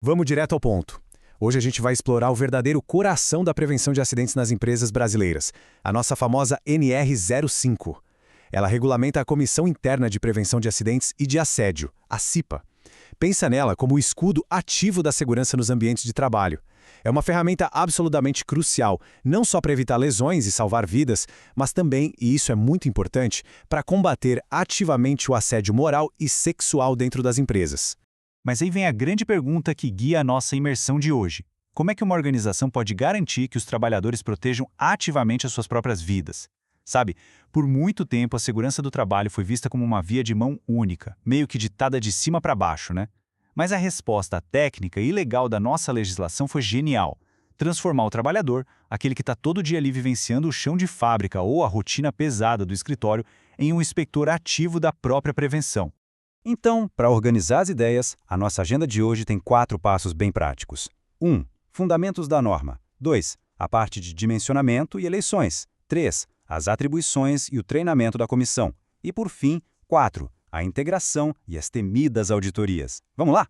Vamos direto ao ponto. Hoje a gente vai explorar o verdadeiro coração da prevenção de acidentes nas empresas brasileiras, a nossa famosa NR05. Ela regulamenta a Comissão Interna de Prevenção de Acidentes e de Assédio, a CIPA. Pensa nela como o escudo ativo da segurança nos ambientes de trabalho. É uma ferramenta absolutamente crucial, não só para evitar lesões e salvar vidas, mas também, e isso é muito importante, para combater ativamente o assédio moral e sexual dentro das empresas. Mas aí vem a grande pergunta que guia a nossa imersão de hoje. Como é que uma organização pode garantir que os trabalhadores protejam ativamente as suas próprias vidas? Sabe, por muito tempo a segurança do trabalho foi vista como uma via de mão única, meio que ditada de cima para baixo, né? Mas a resposta técnica e legal da nossa legislação foi genial. Transformar o trabalhador, aquele que está todo dia ali vivenciando o chão de fábrica ou a rotina pesada do escritório, em um inspector ativo da própria prevenção. Então, para organizar as ideias, a nossa agenda de hoje tem 4 passos bem práticos. 1. Fundamentos da norma. 2. A parte de dimensionamento e eleições. 3. As atribuições e o treinamento da comissão. E, por fim, 4. A integração e as temidas auditorias. Vamos lá?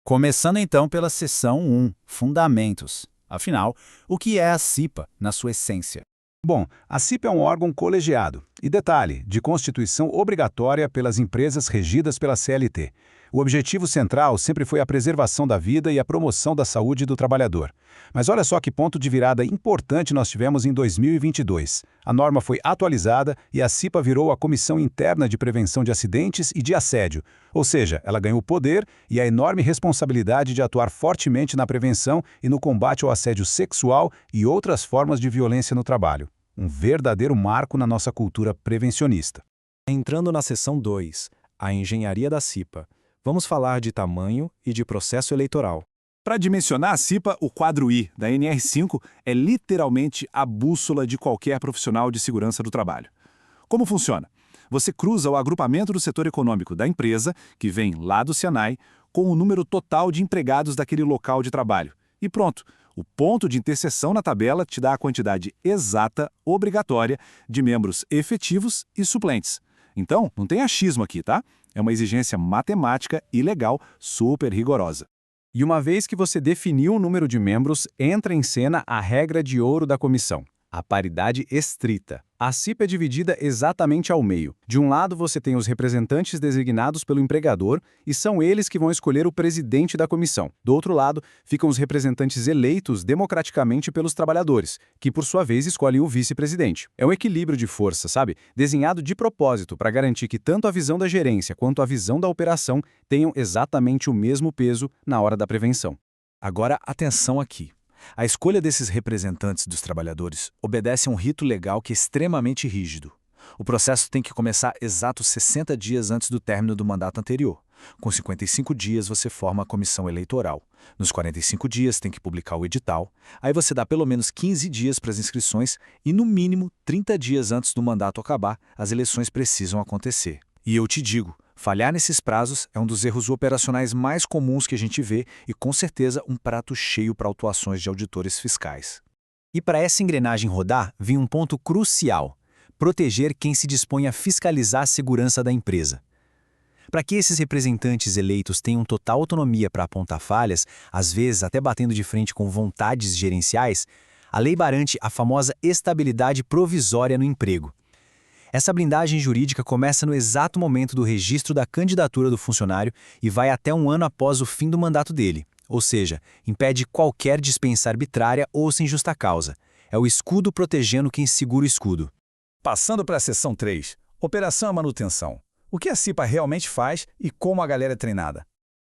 Começando então pela seção 1, Fundamentos. Afinal, o que é a CIPA, na sua essência? Bom, a CIPA é um órgão colegiado, e detalhe, de constituição obrigatória pelas empresas regidas pela CLT. O objetivo central sempre foi a preservação da vida e a promoção da saúde do trabalhador. Mas olha só que ponto de virada importante nós tivemos em 2022. A norma foi atualizada e a CIPA virou a Comissão Interna de Prevenção de Acidentes e de Assédio, ou seja, ela ganhou o poder e a enorme responsabilidade de atuar fortemente na prevenção e no combate ao assédio sexual e outras formas de violência no trabalho. Um verdadeiro marco na nossa cultura prevencionista. Entrando na seção 2, a engenharia da CIPA, vamos falar de tamanho e de processo eleitoral. Para dimensionar a CIPA, o quadro I da NR5 é literalmente a bússola de qualquer profissional de segurança do trabalho. Como funciona? Você cruza o agrupamento do setor econômico da empresa, que vem lá do SENAI, com o número total de empregados daquele local de trabalho. E pronto, o ponto de interseção na tabela te dá a quantidade exata, obrigatória, de membros efetivos e suplentes. Então, não tem achismo aqui, tá? É uma exigência matemática e legal super rigorosa. E uma vez que você definiu o número de membros, entra em cena a regra de ouro da comissão, a paridade estrita. A CIPA é dividida exatamente ao meio. De um lado você tem os representantes designados pelo empregador e são eles que vão escolher o presidente da comissão. Do outro lado ficam os representantes eleitos democraticamente pelos trabalhadores, que por sua vez escolhem o vice-presidente. É um equilíbrio de força, sabe? Desenhado de propósito para garantir que tanto a visão da gerência quanto a visão da operação tenham exatamente o mesmo peso na hora da prevenção. Agora, atenção aqui. A escolha desses representantes dos trabalhadores obedece a um rito legal que é extremamente rígido. O processo tem que começar exatos 60 dias antes do término do mandato anterior. Com 55 dias, você forma a comissão eleitoral. Nos 45 dias, tem que publicar o edital. Aí você dá pelo menos 15 dias para as inscrições e, no mínimo, 30 dias antes do mandato acabar, as eleições precisam acontecer. E eu te digo, falhar nesses prazos é um dos erros operacionais mais comuns que a gente vê e, com certeza, um prato cheio para autuações de auditores fiscais. E para essa engrenagem rodar, vem um ponto crucial: proteger quem se dispõe a fiscalizar a segurança da empresa. Para que esses representantes eleitos tenham total autonomia para apontar falhas, às vezes até batendo de frente com vontades gerenciais, a lei garante a famosa estabilidade provisória no emprego. Essa blindagem jurídica começa no exato momento do registro da candidatura do funcionário e vai até um ano após o fim do mandato dele, ou seja, impede qualquer dispensa arbitrária ou sem justa causa. É o escudo protegendo quem segura o escudo. Passando para a seção 3, operação e manutenção. O que a CIPA realmente faz e como a galera é treinada?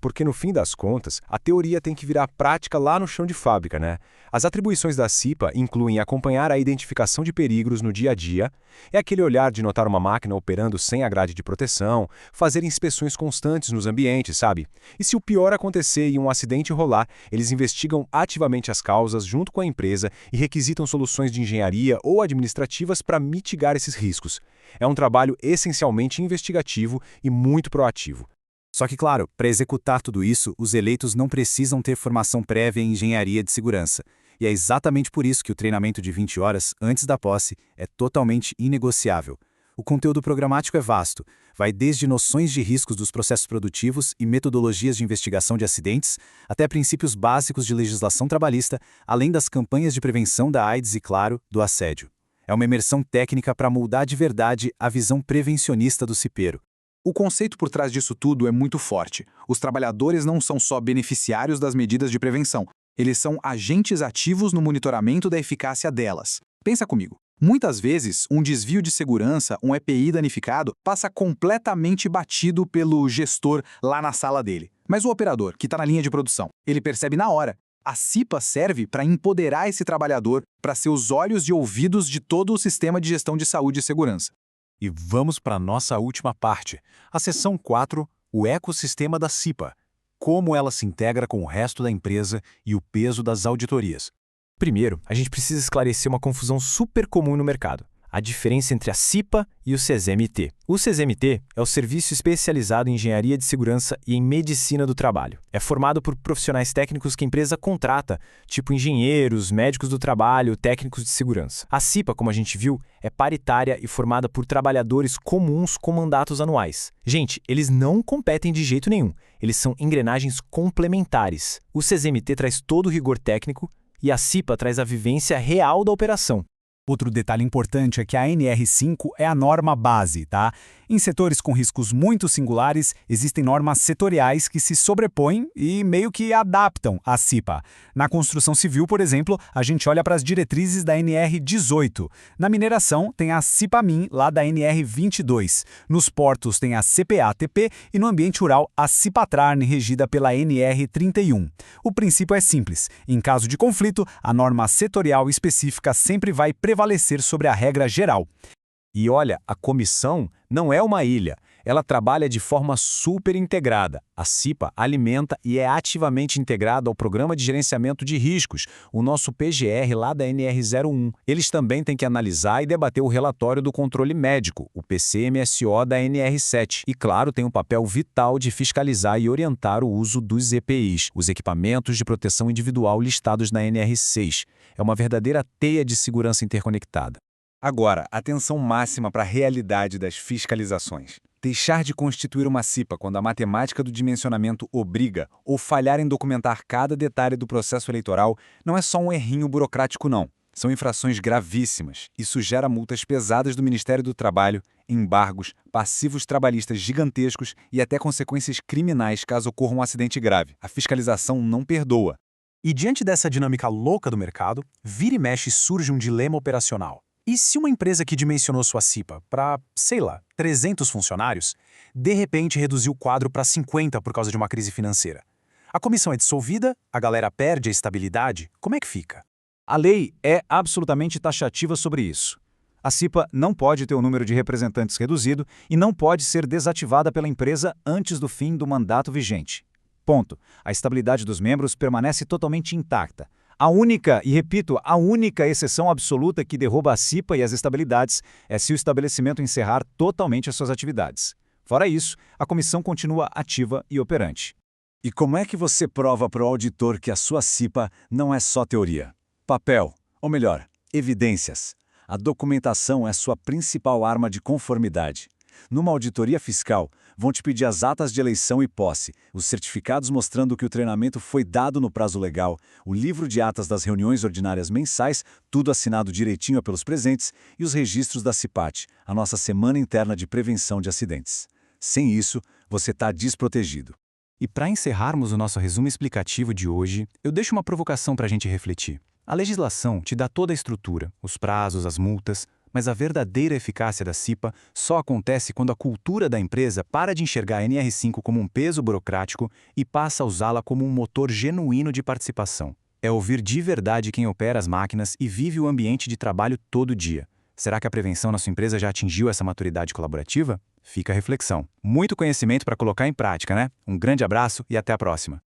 Porque no fim das contas, a teoria tem que virar prática lá no chão de fábrica, né? As atribuições da CIPA incluem acompanhar a identificação de perigos no dia a dia, é aquele olhar de notar uma máquina operando sem a grade de proteção, fazer inspeções constantes nos ambientes, sabe? E se o pior acontecer e um acidente rolar, eles investigam ativamente as causas junto com a empresa e requisitam soluções de engenharia ou administrativas para mitigar esses riscos. É um trabalho essencialmente investigativo e muito proativo. Só que, claro, para executar tudo isso, os eleitos não precisam ter formação prévia em engenharia de segurança. E é exatamente por isso que o treinamento de 20 horas antes da posse é totalmente inegociável. O conteúdo programático é vasto, vai desde noções de riscos dos processos produtivos e metodologias de investigação de acidentes, até princípios básicos de legislação trabalhista, além das campanhas de prevenção da AIDS e, claro, do assédio. É uma imersão técnica para moldar de verdade a visão prevencionista do cipeiro. O conceito por trás disso tudo é muito forte. Os trabalhadores não são só beneficiários das medidas de prevenção, eles são agentes ativos no monitoramento da eficácia delas. Pensa comigo. Muitas vezes, um desvio de segurança, um EPI danificado, passa completamente batido pelo gestor lá na sala dele. Mas o operador, que está na linha de produção, ele percebe na hora. A CIPA serve para empoderar esse trabalhador, para ser os olhos e ouvidos de todo o sistema de gestão de saúde e segurança. E vamos para a nossa última parte, a seção 4, o ecossistema da CIPA. Como ela se integra com o resto da empresa e o peso das auditorias. Primeiro, a gente precisa esclarecer uma confusão super comum no mercado. A diferença entre a CIPA e o CSMT. O CSMT é o Serviço Especializado em Engenharia de Segurança e em Medicina do Trabalho. É formado por profissionais técnicos que a empresa contrata, tipo engenheiros, médicos do trabalho, técnicos de segurança. A CIPA, como a gente viu, é paritária e formada por trabalhadores comuns com mandatos anuais. Gente, eles não competem de jeito nenhum. Eles são engrenagens complementares. O CSMT traz todo o rigor técnico e a CIPA traz a vivência real da operação. Outro detalhe importante é que a NR5 é a norma base, tá? Em setores com riscos muito singulares, existem normas setoriais que se sobrepõem e meio que adaptam à CIPA. Na construção civil, por exemplo, a gente olha para as diretrizes da NR18. Na mineração, tem a CIPA-MIN, lá da NR22. Nos portos, tem a CPA-TP e no ambiente rural, a CIPA-TRARN, regida pela NR31. O princípio é simples. Em caso de conflito, a norma setorial específica sempre vai prevalecer sobre a regra geral. E olha, a comissão não é uma ilha, ela trabalha de forma super integrada. A CIPA alimenta e é ativamente integrada ao Programa de Gerenciamento de Riscos, o nosso PGR lá da NR01. Eles também têm que analisar e debater o relatório do controle médico, o PCMSO da NR7. E claro, tem um papel vital de fiscalizar e orientar o uso dos EPIs, os equipamentos de proteção individual listados na NR6. É uma verdadeira teia de segurança interconectada. Agora, atenção máxima para a realidade das fiscalizações. Deixar de constituir uma CIPA quando a matemática do dimensionamento obriga ou falhar em documentar cada detalhe do processo eleitoral não é só um errinho burocrático, não. São infrações gravíssimas. Isso gera multas pesadas do Ministério do Trabalho, embargos, passivos trabalhistas gigantescos e até consequências criminais caso ocorra um acidente grave. A fiscalização não perdoa. E diante dessa dinâmica louca do mercado, vira e mexe surge um dilema operacional. E se uma empresa que dimensionou sua CIPA para, 300 funcionários, de repente reduziu o quadro para 50 por causa de uma crise financeira? A comissão é dissolvida, a galera perde a estabilidade, como é que fica? A lei é absolutamente taxativa sobre isso. A CIPA não pode ter o número de representantes reduzido e não pode ser desativada pela empresa antes do fim do mandato vigente. Ponto. A estabilidade dos membros permanece totalmente intacta. A única, e repito, a única exceção absoluta que derruba a CIPA e as estabilidades é se o estabelecimento encerrar totalmente as suas atividades. Fora isso, a comissão continua ativa e operante. E como é que você prova para o auditor que a sua CIPA não é só teoria? Papel, ou melhor, evidências. A documentação é sua principal arma de conformidade. Numa auditoria fiscal, vão te pedir as atas de eleição e posse, os certificados mostrando que o treinamento foi dado no prazo legal, o livro de atas das reuniões ordinárias mensais, tudo assinado direitinho pelos presentes, e os registros da CIPAT, a nossa Semana Interna de Prevenção de Acidentes. Sem isso, você está desprotegido. E para encerrarmos o nosso resumo explicativo de hoje, eu deixo uma provocação para a gente refletir. A legislação te dá toda a estrutura, os prazos, as multas, mas a verdadeira eficácia da CIPA só acontece quando a cultura da empresa para de enxergar a NR5 como um peso burocrático e passa a usá-la como um motor genuíno de participação. É ouvir de verdade quem opera as máquinas e vive o ambiente de trabalho todo dia. Será que a prevenção na sua empresa já atingiu essa maturidade colaborativa? Fica a reflexão. Muito conhecimento para colocar em prática, né? Um grande abraço e até a próxima.